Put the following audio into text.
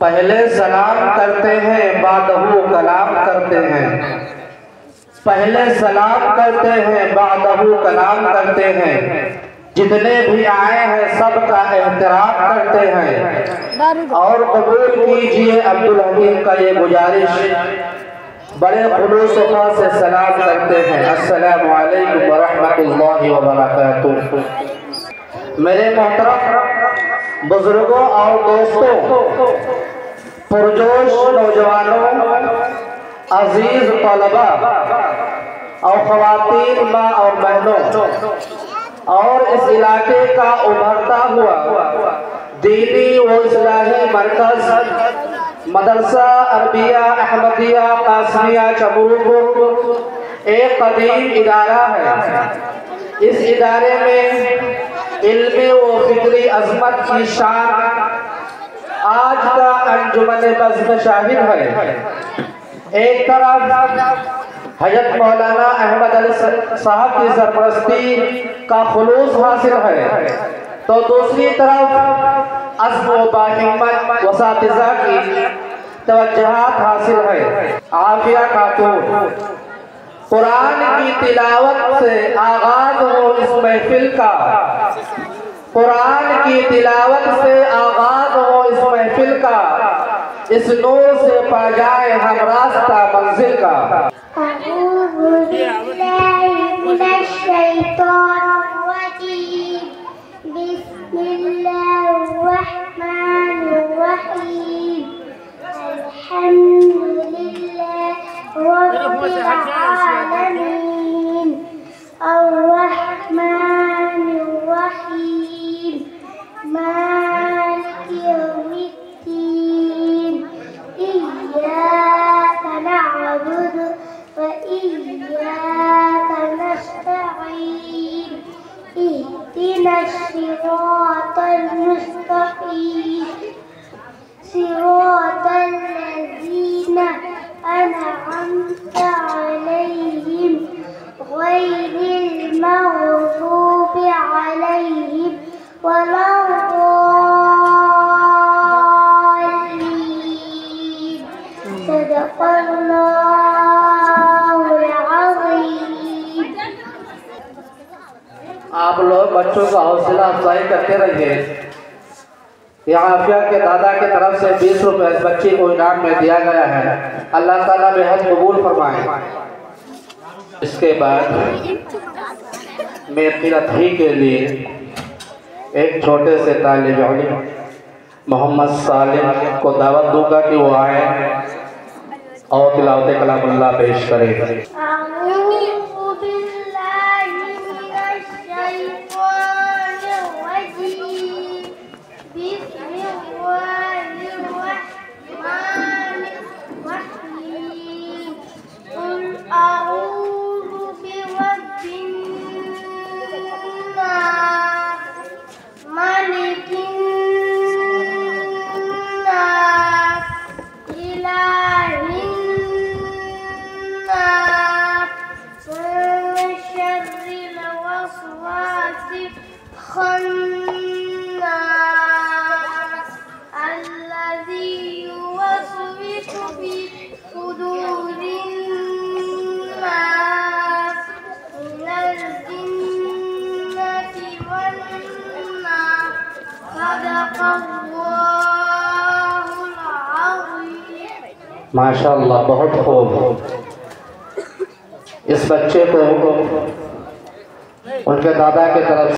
पहले सलाम करते हैं बादहू कलाम करते हैं। पहले सलाम करते हैं बादहू कलाम करते हैं। जितने भी आए हैं सबका एहतराम करते हैं। और कबूल कीजिए अब्दुल हकीम का ये गुजारिश, बड़े खुलूस से सलाम करते हैं। अस्सलामु अलैकुम व रहमतुल्लाहि व बरकातुहू। मेरे मोहतरम बुजुर्गों और दोस्तों, पुरजोश नौजवानों, अजीज तलबा और ख़वातीन माँ और बहनों, और इस इलाके का उभरता हुआ दीनी व इस्लाही मरकज मदरसा अरबिया अहमदिया कासमिया चमरू एक कदीम इदारा है। इस इदारे में इल्मी व फिक्री अजमत की शान आज का अंजुमन बज़्म शाहिद है। एक तरफ हज़रत मौलाना अहमद अली साहब की सरपरस्ती का खुलूस हासिल है, तो दूसरी तरफ अज़्म व बाहिम्मत वसातिज़ा की तवज्जुहात हासिल है। आफिया खातून, कुरान की तिलावत से आगाज हो इस महफिल का, कुरान की तिलावत से आगाज हो इस महफिल का, इस नूर से पा जाए हम रास्ता मंजिल का। الصراط المستقيم صراط الذين أنعمت عليهم غير المغضوب عليهم ولا الضالين صدق الله العظيम। आप लोग बच्चों का हौसला अफजाई करते रहिए। आफिया के दादा की तरफ से 20 रुपये इस बच्चे को इनाम में दिया गया है। अल्लाह ताला बेहद कबूल फरमाए। इसके बाद मैं क़िरात ही के लिए एक छोटे से तालिब इल्म मोहम्मद सालिम को दावत दूंगा कि वो आए और तिलावत कलामुल्लाह पेश करें। माशाअल्लाह, बहुत खूब। इस बच्चे को उनके दादा की तरफ